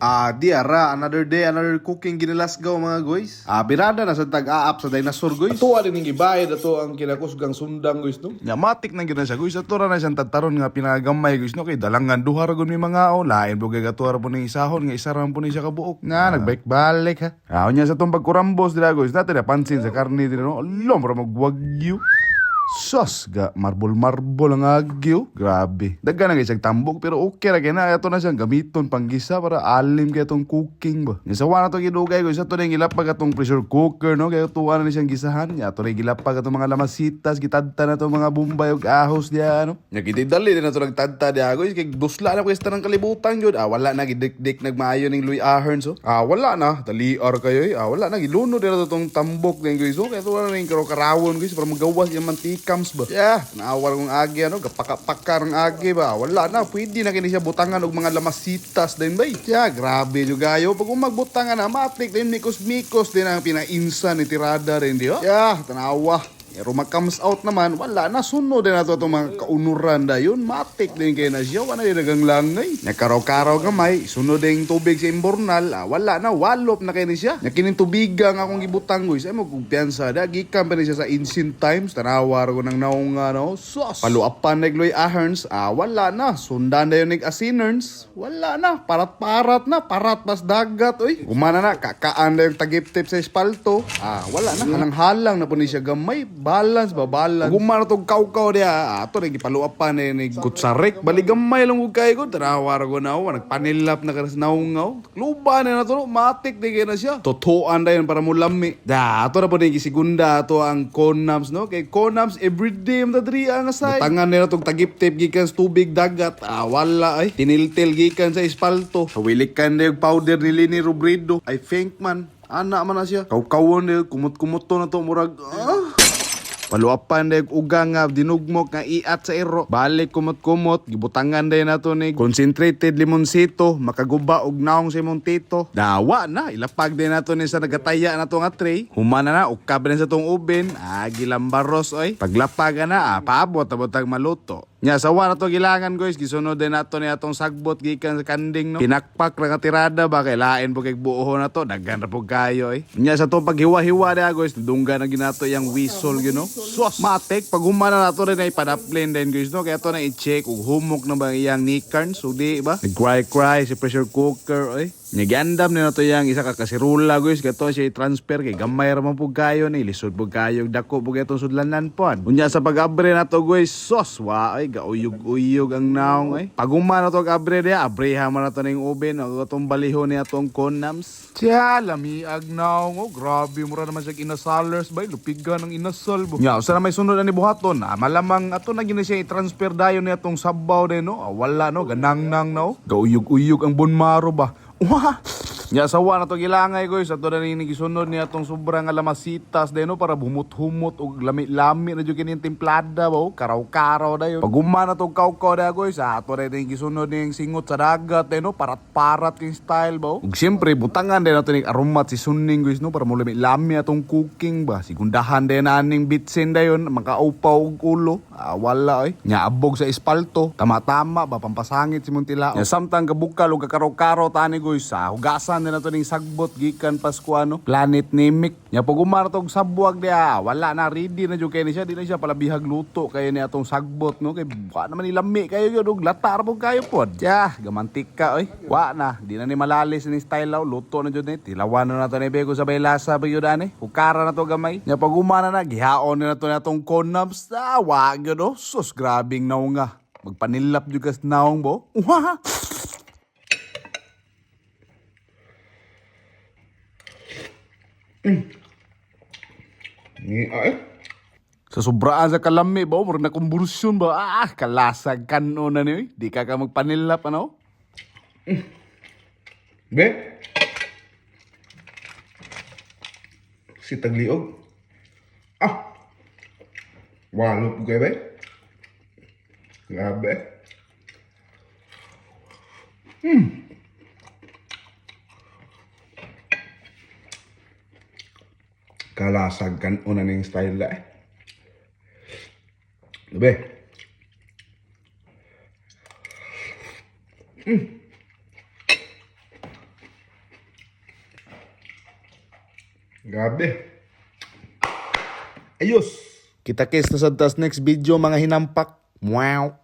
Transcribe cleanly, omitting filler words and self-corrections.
Diara, another day, another cooking ginilasgaw mga guys. Birada na sa tag-aap sa dinosaur guys. Ato alin ng ibayad, ato ang kinakusgang sundang guys no. Matik na gina siya guys, ato ra na siyang tataron nga pinagamay guys no. Kay dalangan duha ra gud mi mga o, lain bugay ato ra po ning isahon nga isa ra po ni siya kabuok. Nga nagbalik-balik ha. Nya sa tong pagkurambos dira guys, natin napansin sa karne dira no. Lom ra magwagyu. Sos, marbol ang agyo. Grabe. Dagga na isang tambok pero okay ra kay na ato na siyang gamiton panggisa para alim kay itong cooking ba. Nga sawa na to gidugay ko isa to ning gilapag atong pressure cooker no kay tuwa na ni siyang gisahan. Ya to ning gilapag atong mga lamasitas gitadta na to mga bombay ug ahos diya no. Nya kitidali din na to nagtadta diya guys kay dusla na pwesta ng kalibutan gyud. Wala na gidikdik nagmaayo ning Louis Ahern so. Wala na taliar kayo wala na giluno din na to tong tambok din guys so kay tuwa na ning karawon guys para magawas yung mantika comes ba? Naawar kong agi gapakapakar ng agi ba? Wala na, pwede na kini siya butangan og mga lamasitas din ba? Grabe juga yo. Pag magbutangan na, matik din mikos-mikos din ang pinainsan ni tirada rin di ba? Tanawa. Pero mag-comes out naman, wala na, sunod din na ito itong mga kaunuran da yun. Matik din kayo na siya, wala din nagang langay. Nakaraw-karaw gamay, sunod din tubig sa imbornal, wala na, walop na kayo ni siya. Nakining tubigang akong gibutang guys, ay magkumpiyansa, gikan pa ni siya sa ancient times, tanawar ko ng naunga, no? Sos! Paluapan na Louis Aherns, wala na, sundan na yun ng asinerns, wala na, parat-parat na, parat pas dagat, oy. Kumana na, kakaan na yung tagip-tip sa espalto, wala na, halang-halang na po ni siya gamay, balance. Gumana tong kaukaw dia, ato rin ipaluapan ni kutsarek. Baligamay lang kung kayo ko. Tarawar ko na ako. Nagpanilap na karas naungaw. Luba na to. Matik di kayo na siya. Totoan na yun para mo lami. Ato na po rin isigunda. Ato ang Conams, no? Kay Conams, everyday ang dadri ang asay. Butangan nila tong tagip-tip gikan sa tubig dagat. Wala ay. Tiniltil gikan sa espalto. Hawilikan na yung powder ni Lini Robredo. I think man. Anak man na siya. Kaukawon na kumot-kumot to na to. Murag, paluapan dahil ugang nga dinugmok nga iat sa ero. Balik kumot-kumot, gibutangan dahil nato ni concentrated limonsito, makaguba og naong si mong tito. Dawa na, ilapag din nato ni sa nagataya na to nga tray. Humana na, ukab na sa tong oven, gilambaros oy. Paglapag na, paabot abotag maluto. Nya sawa na to gilangan guys, gisunod din nato ni atong sagbot gikan sa kanding no. Pinakpak ra ka tirada ba kay lain po kay buo na to, daghan ra po kayo Nya sa to paghiwa-hiwa dia guys, dungga na ginato yang whistle you know. Sos matik pag humana nato rin ay padaplin din guys no, kaya to na i-check ug humok na ba iyang nikarn so di ba? Nag-cry si pressure cooker Nagyandam na to yang isa ka kasirula guys kato siya i-transfer kay gamay ra man pug kayo ni lisod pug kayo dako pug etong sudlanan pon. Unya sa pag-abre na to guys, sos wa gauyog-uyog ang naong Paguma na to abre dia, abreha man na to ning oven o atong balihon ni atong Conams. Lamiag naong grabe mura naman siya inasalers bay lupigan ng inasal bo. Nya usa na may sunod ani buhaton, malamang ato na gina siya i-transfer dayon ni atong sabaw din no. Wala no, ganang-nang no. Gauyog-uyog ang bonmaro ba. Nya sawa na to gilangay guys, ato na ning gisunod ni atong sobrang lamasitas no para bumut-humot og lami-lami na jud kini templada ba karaw-karaw dayon. Paguma na tong kaukaw da guys, ato na ning gisunod ning singot sa dagat no parat-parat king style ba. Ug syempre butangan din nato ning aromat si suning guys no para mo lami-lami atong cooking ba. Sigundahan din aning bitsin dayon makaupaw og ulo. Wala nya abog sa espalto, tama-tama ba pampasangit si Montila. Nya samtang kabukal og karaw-karaw tani guys, hugasan din nato ning sagbot gikan Pascuano Planet Nimic. Nya pag umartog sabuag dia, wala na ready na jud kay ni siya, di na siya palabihag luto kay ni atong sagbot no kay wa naman ilami kayo yun og latar pug kayo pod. Gamantika wa na, di na ni malalis ni style luto na jud ni. Tilawan na nato ni bego sa baylasa ba yun ani. Hukara na to gamay. Nya pag umana na gihaon na nato natong Conams. Wa gyud sus grabing naong nga. Magpanilap jud kas naong bo. Sa sobraan sa kalami ba, mura na kumbursyon ba, kalasag kanon na niyo, di ka magpanilap ano? Be? Si tagliog? Walo po kayo ba? Grabe. Kalasag kanon na ning style Be. Grabe. Ayos. Kita kes na sa next video mga hinampak. Wow.